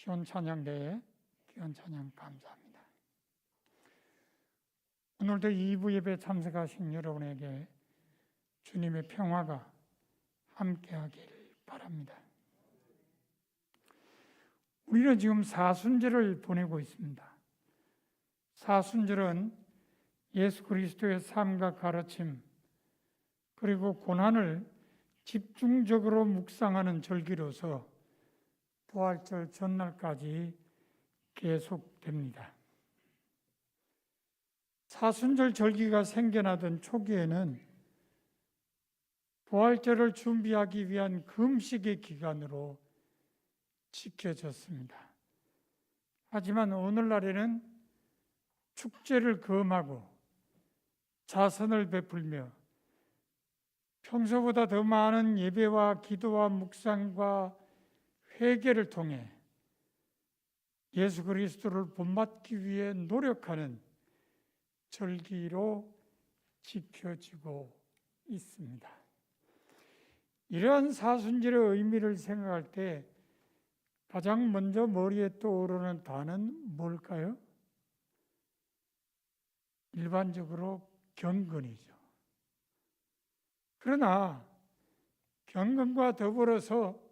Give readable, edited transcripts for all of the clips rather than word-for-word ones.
기원 찬양대에 기원 찬양 감사합니다. 오늘도 2부 예배 참석하신 여러분에게 주님의 평화가 함께하길 바랍니다. 우리는 지금 사순절을 보내고 있습니다. 사순절은 예수 그리스도의 삶과 가르침 그리고 고난을 집중적으로 묵상하는 절기로서 부활절 전날까지 계속됩니다. 사순절 절기가 생겨나던 초기에는 부활절을 준비하기 위한 금식의 기간으로 지켜졌습니다. 하지만 오늘날에는 축제를 금하고 자선을 베풀며 평소보다 더 많은 예배와 기도와 묵상과 회개를 통해 예수 그리스도를 본받기 위해 노력하는 절기로 지켜지고 있습니다. 이러한 사순절의 의미를 생각할 때 가장 먼저 머리에 떠오르는 단어는 뭘까요? 일반적으로 경건이죠. 그러나 경건과 더불어서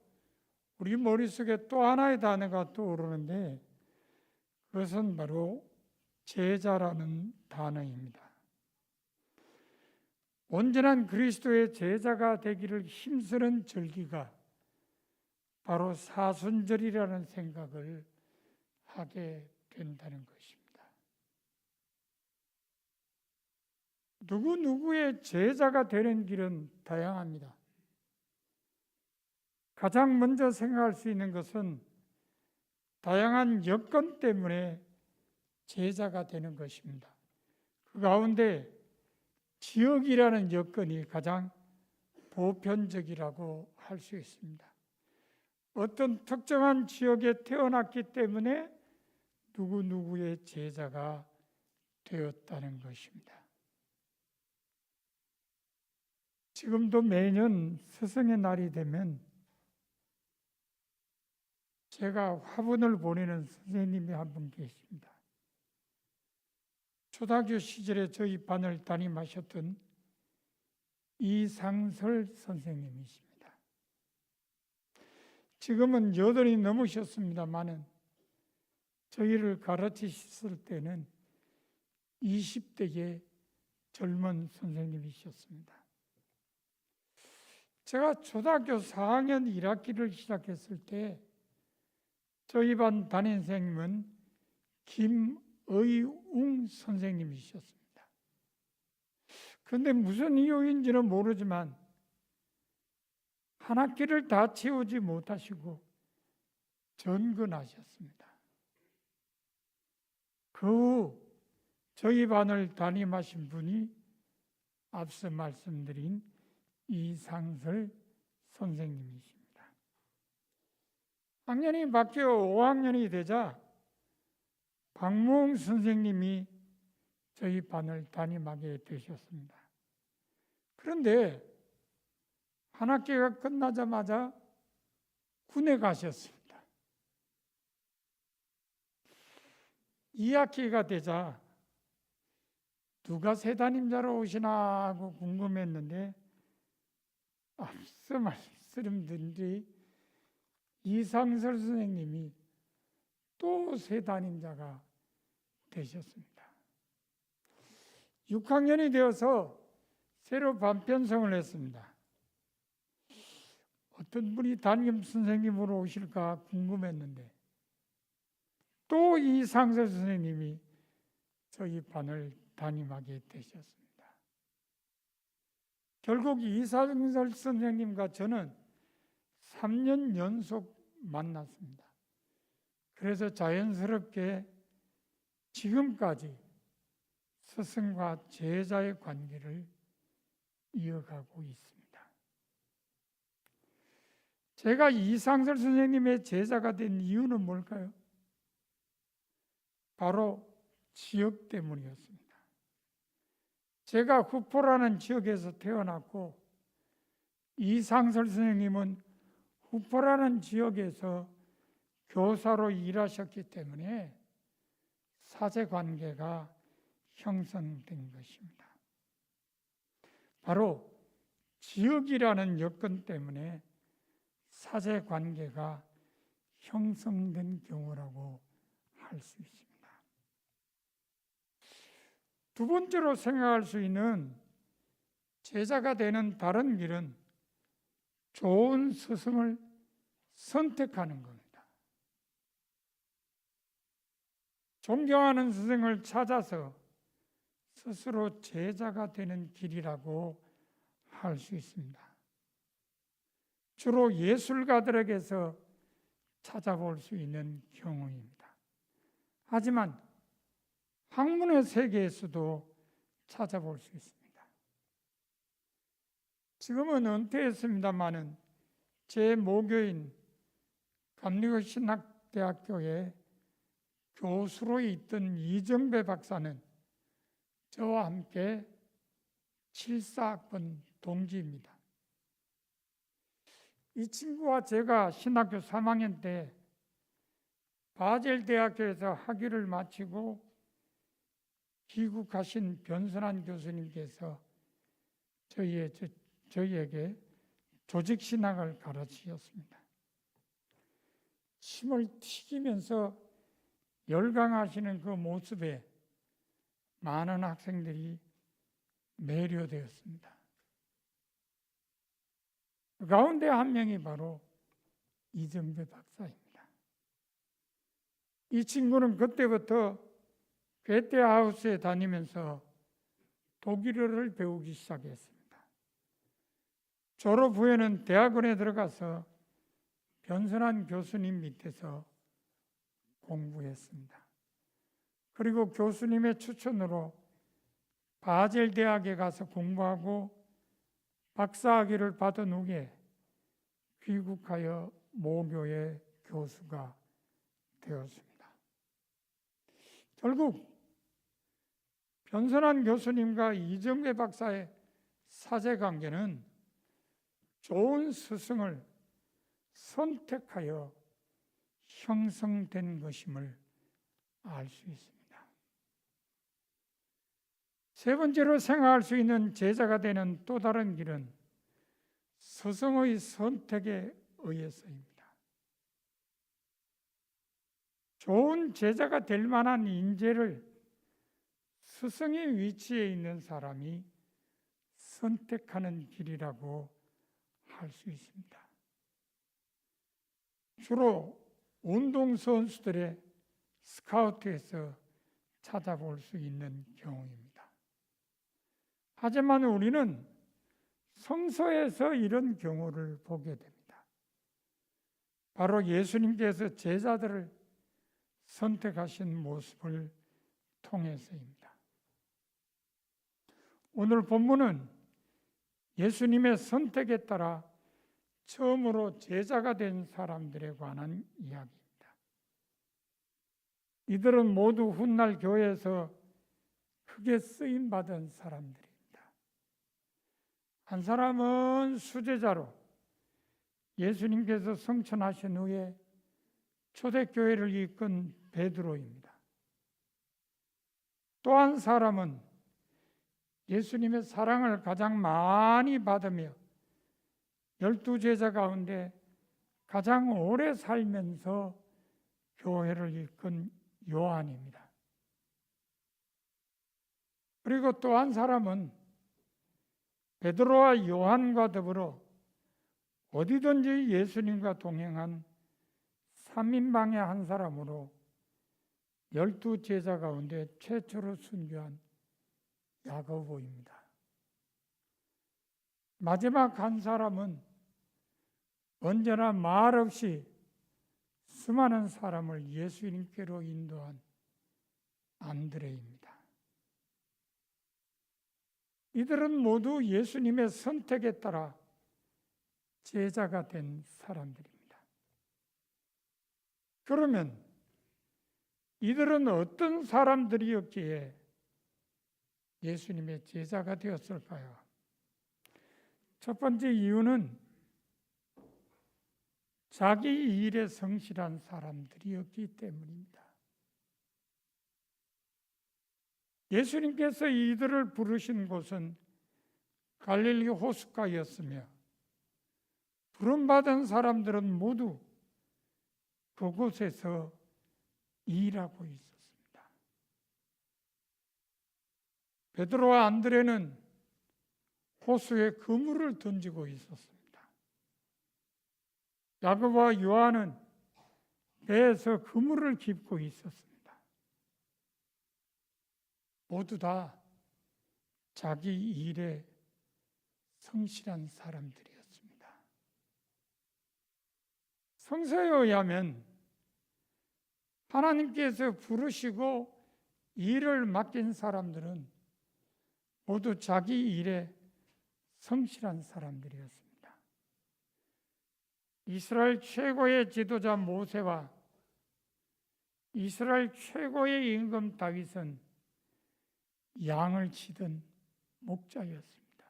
우리 머릿속에 또 하나의 단어가 떠오르는데 그것은 바로 제자라는 단어입니다. 온전한 그리스도의 제자가 되기를 힘쓰는 절기가 바로 사순절이라는 생각을 하게 된다는 것입니다. 누구의 제자가 되는 길은 다양합니다. 가장 먼저 생각할 수 있는 것은 다양한 여건 때문에 제자가 되는 것입니다. 그 가운데 지역이라는 여건이 가장 보편적이라고 할 수 있습니다. 어떤 특정한 지역에 태어났기 때문에 누구의 제자가 되었다는 것입니다. 지금도 매년 스승의 날이 되면 제가 화분을 보내는 선생님이 한 분 계십니다. 초등학교 시절에 저희 반을 담임하셨던 이상설 선생님이십니다. 지금은 80이 넘으셨습니다마는 저희를 가르치셨을 때는 20대의 젊은 선생님이셨습니다. 제가 초등학교 4학년 1학기를 시작했을 때 저희 반 담임선생님은 김의웅 선생님이셨습니다. 그런데 무슨 이유인지는 모르지만 한 학기를 다 채우지 못하시고 전근하셨습니다. 그 후 저희 반을 담임하신 분이 앞서 말씀드린 이상설 선생님이십니다. 학년이 바뀌어 5학년이 되자 박무홍 선생님이 저희 반을 담임하게 되셨습니다. 그런데 한 학기가 끝나자마자 군에 가셨습니다. 2학기가 되자 누가 새 담임자로 오시나 하고 궁금했는데 앞서 말씀드린 이상설 선생님이 또 새 담임자가 되셨습니다. 6학년이 되어서 새로 반 편성을 했습니다. 어떤 분이 담임 선생님으로 오실까 궁금했는데 또 이상설 선생님이 저희 반을 담임하게 되셨습니다. 결국 이상설 선생님과 저는 3년 연속 만났습니다. 그래서 자연스럽게 지금까지 스승과 제자의 관계를 이어가고 있습니다. 제가 이상설 선생님의 제자가 된 이유는 뭘까요? 바로 지역 때문이었습니다. 제가 후포라는 지역에서 태어났고 이상설 선생님은 후포라는 지역에서 교사로 일하셨기 때문에 사제 관계가 형성된 것입니다. 바로 지역이라는 여건 때문에 사제 관계가 형성된 경우라고 할 수 있습니다. 두 번째로 생각할 수 있는 제자가 되는 다른 길은 좋은 스승을 선택하는 겁니다. 존경하는 스승을 찾아서 스스로 제자가 되는 길이라고 할 수 있습니다. 주로 예술가들에게서 찾아볼 수 있는 경우입니다. 하지만 학문의 세계에서도 찾아볼 수 있습니다. 지금은 은퇴했습니다마는 제 모교인 감리교신학대학교에 교수로 있던 이정배 박사는 저와 함께 74학번 동기입니다. 이 친구와 제가 신학교 3학년 때 바젤 대학교에서 학위를 마치고 귀국하신 변선한 교수님께서 저희에게 조직신학을 가르치셨습니다. 침을 튀기면서 열광하시는 그 모습에 많은 학생들이 매료되었습니다. 그 가운데 한 명이 바로 이정배 박사입니다. 이 친구는 그때부터 괴테하우스에 다니면서 독일어를 배우기 시작했습니다. 졸업 후에는 대학원에 들어가서 변선한 교수님 밑에서 공부했습니다. 그리고 교수님의 추천으로 바젤 대학에 가서 공부하고 박사학위를 받은 후에 귀국하여 모교의 교수가 되었습니다. 결국 변선한 교수님과 이정배 박사의 사제관계는 좋은 스승을 선택하여 형성된 것임을 알 수 있습니다. 세 번째로 생각할 수 있는 제자가 되는 또 다른 길은 스승의 선택에 의해서입니다. 좋은 제자가 될 만한 인재를 스승의 위치에 있는 사람이 선택하는 길이라고 할 수 있습니다. 주로 운동선수들의 스카우트에서 찾아볼 수 있는 경우입니다. 하지만 우리는 성서에서 이런 경우를 보게 됩니다. 바로 예수님께서 제자들을 선택하신 모습을 통해서입니다. 오늘 본문은 예수님의 선택에 따라 처음으로 제자가 된 사람들에 관한 이야기입니다. 이들은 모두 훗날 교회에서 크게 쓰임받은 사람들입니다. 한 사람은 수제자로 예수님께서 성천하신 후에 초대교회를 이끈 베드로입니다. 또 한 사람은 예수님의 사랑을 가장 많이 받으며 12제자 가운데 가장 오래 살면서 교회를 이끈 요한입니다. 그리고 또 한 사람은 베드로와 요한과 더불어 어디든지 예수님과 동행한 3인방의 한 사람으로 12제자 가운데 최초로 순교한 야고보입니다. 마지막 한 사람은 언제나 말없이 수많은 사람을 예수님께로 인도한 안드레입니다. 이들은 모두 예수님의 선택에 따라 제자가 된 사람들입니다. 그러면 이들은 어떤 사람들이었기에 예수님의 제자가 되었을까요? 첫 번째 이유는 자기 일에 성실한 사람들이었기 때문입니다. 예수님께서 이들을 부르신 곳은 갈릴리 호숫가였으며 부름받은 사람들은 모두 그곳에서 일하고 있었습니다. 베드로와 안드레는 호수에 그물을 던지고 있었습니다. 야고보와 요한은 배에서 그물을 깁고 있었습니다. 모두 다 자기 일에 성실한 사람들이었습니다. 성서에 의하면 하나님께서 부르시고 일을 맡긴 사람들은 모두 자기 일에 성실한 사람들이었습니다. 이스라엘 최고의 지도자 모세와 이스라엘 최고의 임금 다윗은 양을 치던 목자였습니다.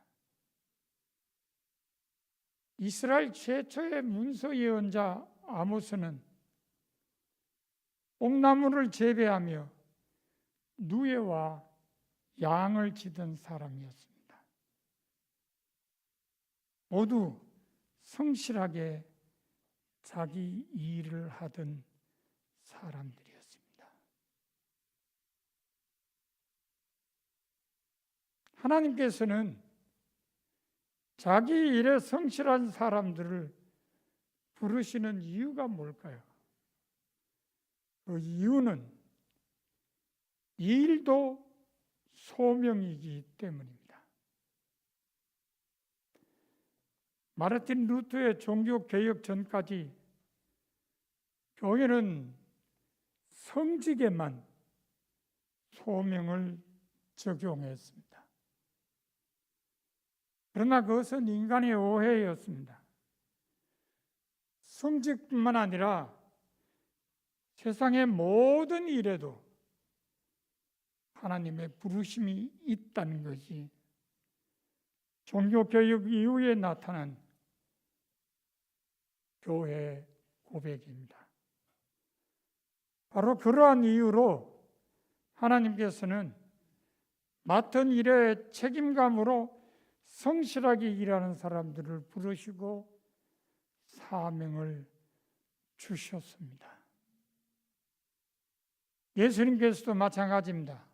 이스라엘 최초의 문서 예언자 아모스는 옥나무를 재배하며 누에와 양을 치던 사람이었습니다. 모두 성실하게 자기 일을 하던 사람들이었습니다. 하나님께서는 자기 일에 성실한 사람들을 부르시는 이유가 뭘까요? 그 이유는 이 일도 소명이기 때문입니다. 마르틴 루터의 종교개혁 전까지 교회는 성직에만 소명을 적용했습니다. 그러나 그것은 인간의 오해였습니다. 성직뿐만 아니라 세상의 모든 일에도 하나님의 부르심이 있다는 것이 종교개혁 이후에 나타난 교회의 고백입니다. 바로 그러한 이유로 하나님께서는 맡은 일에 책임감으로 성실하게 일하는 사람들을 부르시고 사명을 주셨습니다. 예수님께서도 마찬가지입니다.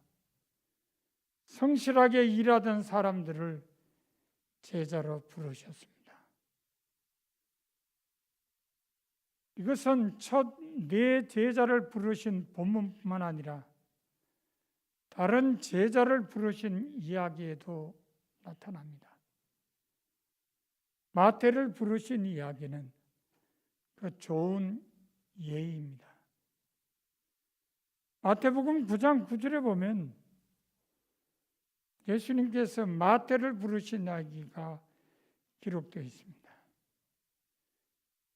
성실하게 일하던 사람들을 제자로 부르셨습니다. 이것은 첫 네 제자를 부르신 본문뿐만 아니라 다른 제자를 부르신 이야기에도 나타납니다. 마태를 부르신 이야기는 그 좋은 예입니다. 마태복음 9장 9절에 보면 예수님께서 마태를 부르신 이야기가 기록되어 있습니다.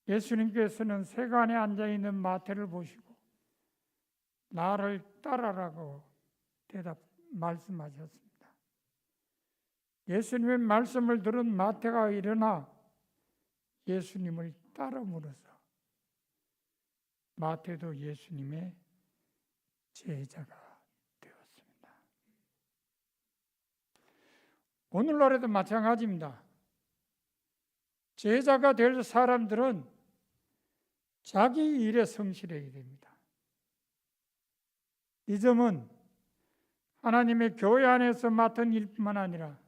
예수님께서는 세간에 앉아있는 마태를 보시고 나를 따라라고 말씀하셨습니다. 예수님의 말씀을 들은 마태가 일어나 예수님을 따름으로써 마태도 예수님의 제자가 되었습니다. 오늘날에도 마찬가지입니다. 제자가 될 사람들은 자기 일에 성실해야 됩니다. 이 점은 하나님의 교회 안에서 맡은 일뿐만 아니라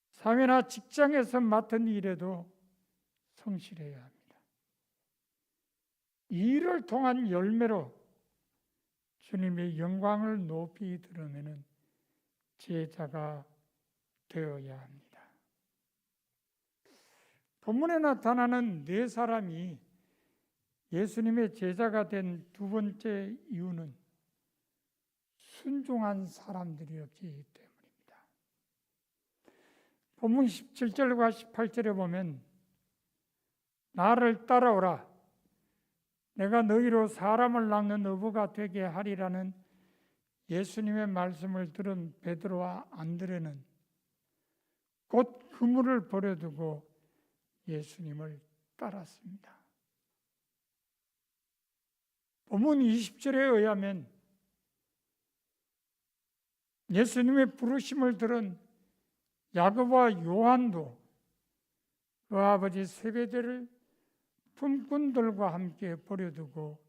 사회나 직장에서 맡은 일에도 성실해야 합니다. 이 일을 통한 열매로 주님의 영광을 높이 드러내는 제자가 되어야 합니다. 본문에 나타나는 네 사람이 예수님의 제자가 된 두 번째 이유는 순종한 사람들이었기 때문입니다. 본문 17절과 18절에 보면 나를 따라오라 내가 너희로 사람을 낚는 어부가 되게 하리라는 예수님의 말씀을 들은 베드로와 안드레는 곧 그물을 버려두고 예수님을 따랐습니다. 본문 20절에 의하면 예수님의 부르심을 들은 야고보와 요한도 그 아버지 세베대를 품꾼들과 함께 버려두고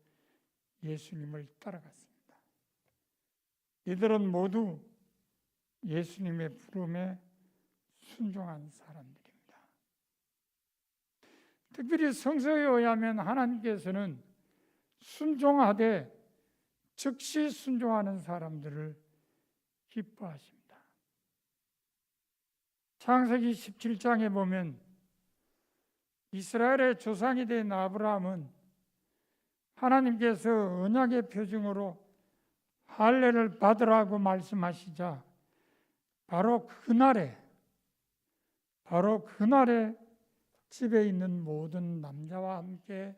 예수님을 따라갔습니다. 이들은 모두 예수님의 부름에 순종한 사람들입니다. 특별히 성서에 의하면 하나님께서는 순종하되 즉시 순종하는 사람들을 기뻐하십니다. 창세기 17장에 보면 이스라엘의 조상이 된 아브라함은 하나님께서 언약의 표징으로 할례를 받으라고 말씀하시자 바로 그날에 집에 있는 모든 남자와 함께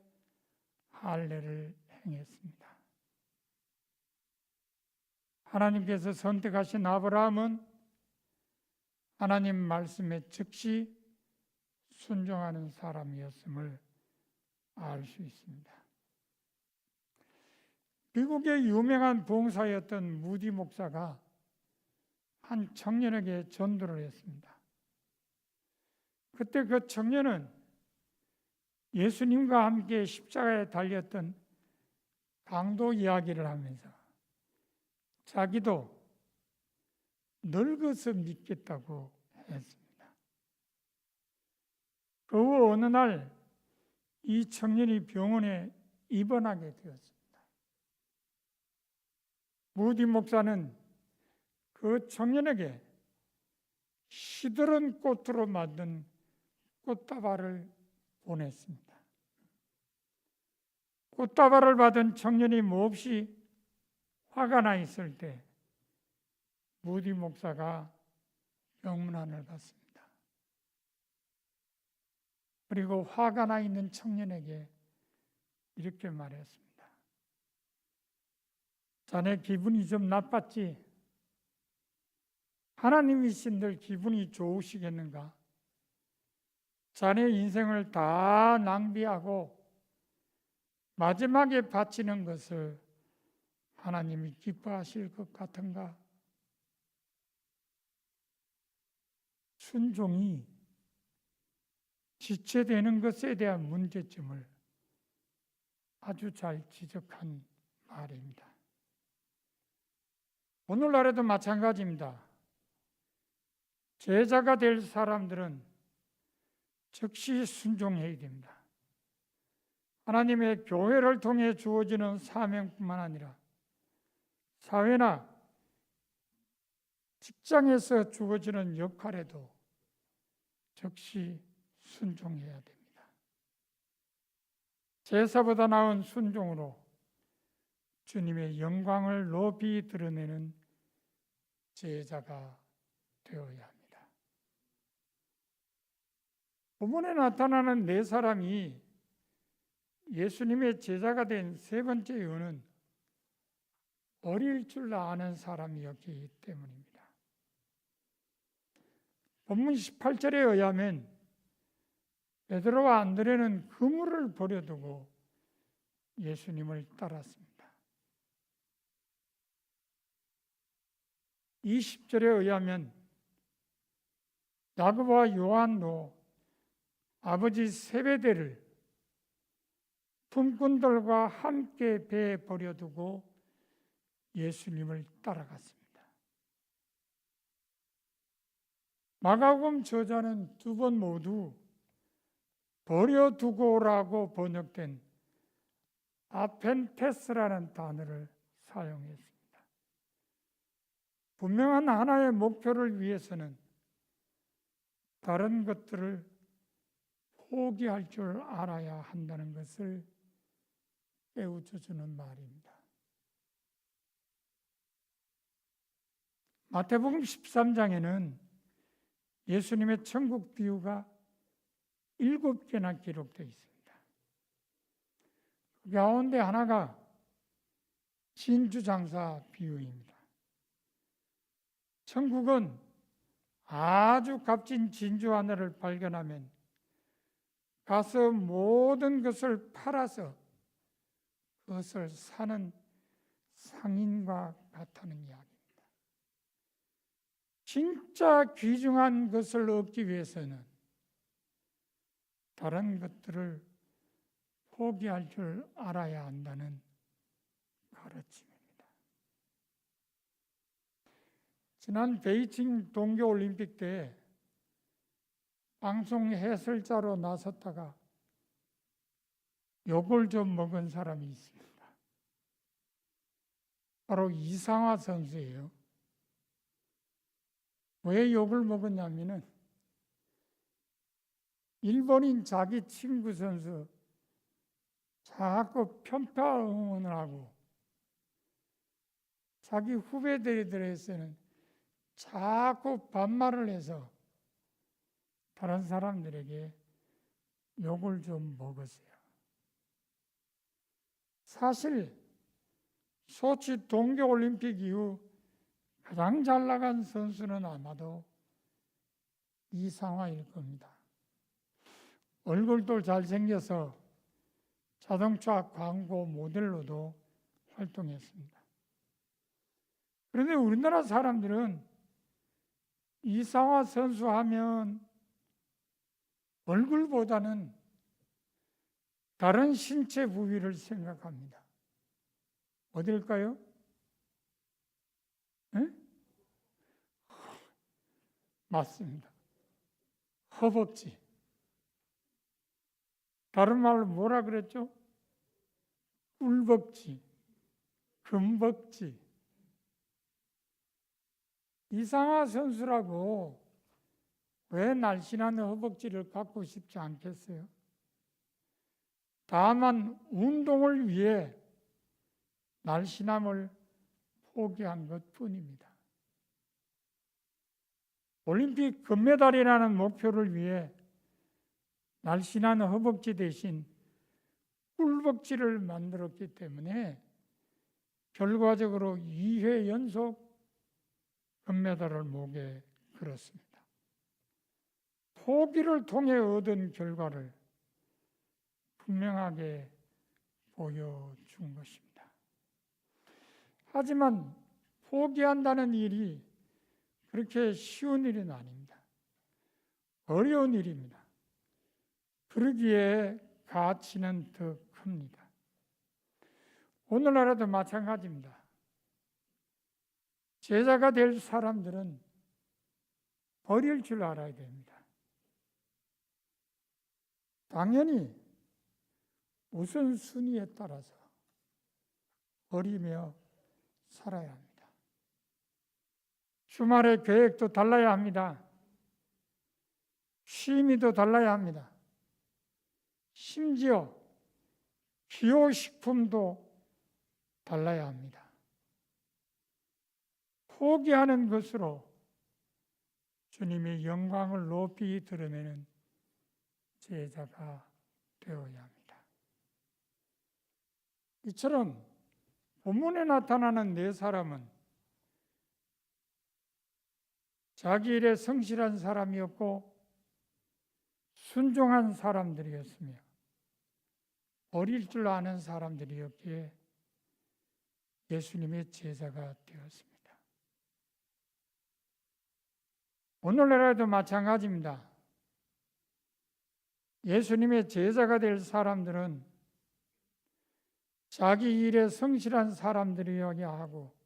할례를 행했습니다. 하나님께서 선택하신 아브라함은 하나님 말씀에 즉시 순종하는 사람이었음을 알 수 있습니다. 미국의 유명한 봉사였던 무디 목사가 한 청년에게 전도를 했습니다. 그때 그 청년은 예수님과 함께 십자가에 달렸던 강도 이야기를 하면서 자기도 늙어서 믿겠다고 했습니다. 그 후 어느 날 이 청년이 병원에 입원하게 되었습니다. 무디 목사는 그 청년에게 시들은 꽃으로 만든 꽃다발을 보냈습니다. 꽃다발을 받은 청년이 몹시 화가 나 있을 때 무디 목사가 영문안을 받습니다. 그리고 화가 나 있는 청년에게 이렇게 말했습니다. 자네 기분이 좀 나빴지? 하나님이신들 기분이 좋으시겠는가? 자네 인생을 다 낭비하고 마지막에 바치는 것을 하나님이 기뻐하실 것 같은가? 순종이 지체되는 것에 대한 문제점을 아주 잘 지적한 말입니다. 오늘날에도 마찬가지입니다. 제자가 될 사람들은 즉시 순종해야 됩니다. 하나님의 교회를 통해 주어지는 사명뿐만 아니라 사회나 직장에서 주어지는 역할에도 즉시 순종해야 됩니다. 제사보다 나은 순종으로 주님의 영광을 높이 드러내는 제자가 되어야 합니다. 본문에 나타나는 네 사람이 예수님의 제자가 된 세 번째 이유는 어릴 줄 아는 사람이었기 때문입니다. 본문 18절에 의하면 베드로와 안드레는 그물을 버려두고 예수님을 따랐습니다. 20절에 의하면 야고보와 요한도 아버지 세베대를 품꾼들과 함께 배에 버려두고 예수님을 따라갔습니다. 마가복음 저자는 두 번 모두 버려두고라고 번역된 아펜테스라는 단어를 사용했습니다. 분명한 하나의 목표를 위해서는 다른 것들을 포기할 줄 알아야 한다는 것을 깨우쳐주는 말입니다. 마태복음 13장에는 예수님의 천국 비유가 7개나 기록되어 있습니다. 그 가운데 하나가 진주장사 비유입니다. 천국은 아주 값진 진주 하나를 발견하면 가서 모든 것을 팔아서 그것을 사는 상인과 같다는 이야기입니다. 진짜 귀중한 것을 얻기 위해서는 다른 것들을 포기할 줄 알아야 한다는 가르침입니다. 지난 베이징 동계올림픽 때 방송 해설자로 나섰다가 욕을 좀 먹은 사람이 있습니다. 바로 이상화 선수예요. 왜 욕을 먹었냐면은 일본인 자기 친구 선수 자꾸 편파 응원을 하고 자기 후배들에게서는 자꾸 반말을 해서 다른 사람들에게 욕을 좀 먹었어요. 사실 소치 동계올림픽 이후 가장 잘 나간 선수는 아마도 이상화일 겁니다. 얼굴도 잘생겨서 자동차 광고 모델로도 활동했습니다. 그런데 우리나라 사람들은 이상화 선수 하면 얼굴보다는 다른 신체 부위를 생각합니다. 어딜까요? 네? 맞습니다. 허벅지. 다른 말로 뭐라 그랬죠? 꿀벅지, 금벅지. 이상화 선수라고 왜 날씬한 허벅지를 갖고 싶지 않겠어요? 다만 운동을 위해 날씬함을 포기한 것뿐입니다. 올림픽 금메달이라는 목표를 위해 날씬한 허벅지 대신 꿀벅지를 만들었기 때문에 결과적으로 2회 연속 금메달을 목에 걸었습니다. 포기를 통해 얻은 결과를 분명하게 보여준 것입니다. 하지만 포기한다는 일이 그렇게 쉬운 일은 아닙니다. 어려운 일입니다. 그러기에 가치는 더 큽니다. 오늘날에도 마찬가지입니다. 제자가 될 사람들은 버릴 줄 알아야 됩니다. 당연히 우선순위에 따라서 버리며 살아야 합니다. 주말의 계획도 달라야 합니다. 취미도 달라야 합니다. 심지어 기호식품도 달라야 합니다. 포기하는 것으로 주님의 영광을 높이 드러내는 제자가 되어야 합니다. 이처럼 본문에 나타나는 네 사람은 자기 일에 성실한 사람이었고 순종한 사람들이었으며 어릴 줄 아는 사람들이었기에 예수님의 제자가 되었습니다. 오늘날에도 마찬가지입니다. 예수님의 제자가 될 사람들은 자기 일에 성실한 사람들이어야 하고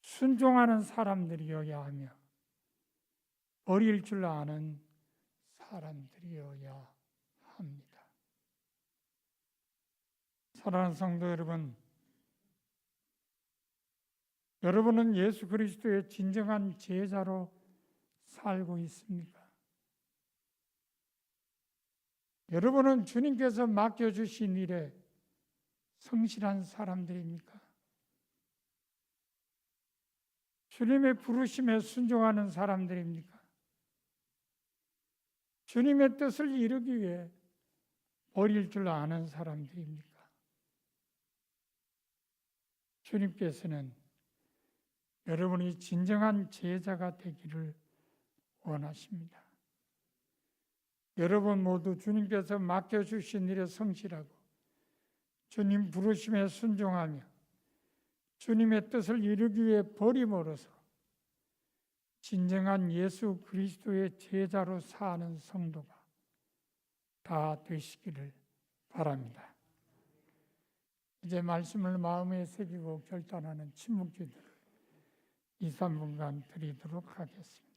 순종하는 사람들이어야 하며 어릴 줄 아는 사람들이어야 합니다. 사랑하는 성도 여러분, 여러분은 예수 그리스도의 진정한 제자로 살고 있습니까? 여러분은 주님께서 맡겨주신 일에 성실한 사람들입니까? 주님의 부르심에 순종하는 사람들입니까? 주님의 뜻을 이루기 위해 버릴 줄 아는 사람들입니까? 주님께서는 여러분이 진정한 제자가 되기를 원하십니다. 여러분 모두 주님께서 맡겨주신 일에 성실하고 주님 부르심에 순종하며 주님의 뜻을 이루기 위해 버림으로써 진정한 예수 그리스도의 제자로 사는 성도가 다 되시기를 바랍니다. 이제 말씀을 마음에 새기고 결단하는 침묵기도를 2, 3분간 드리도록 하겠습니다.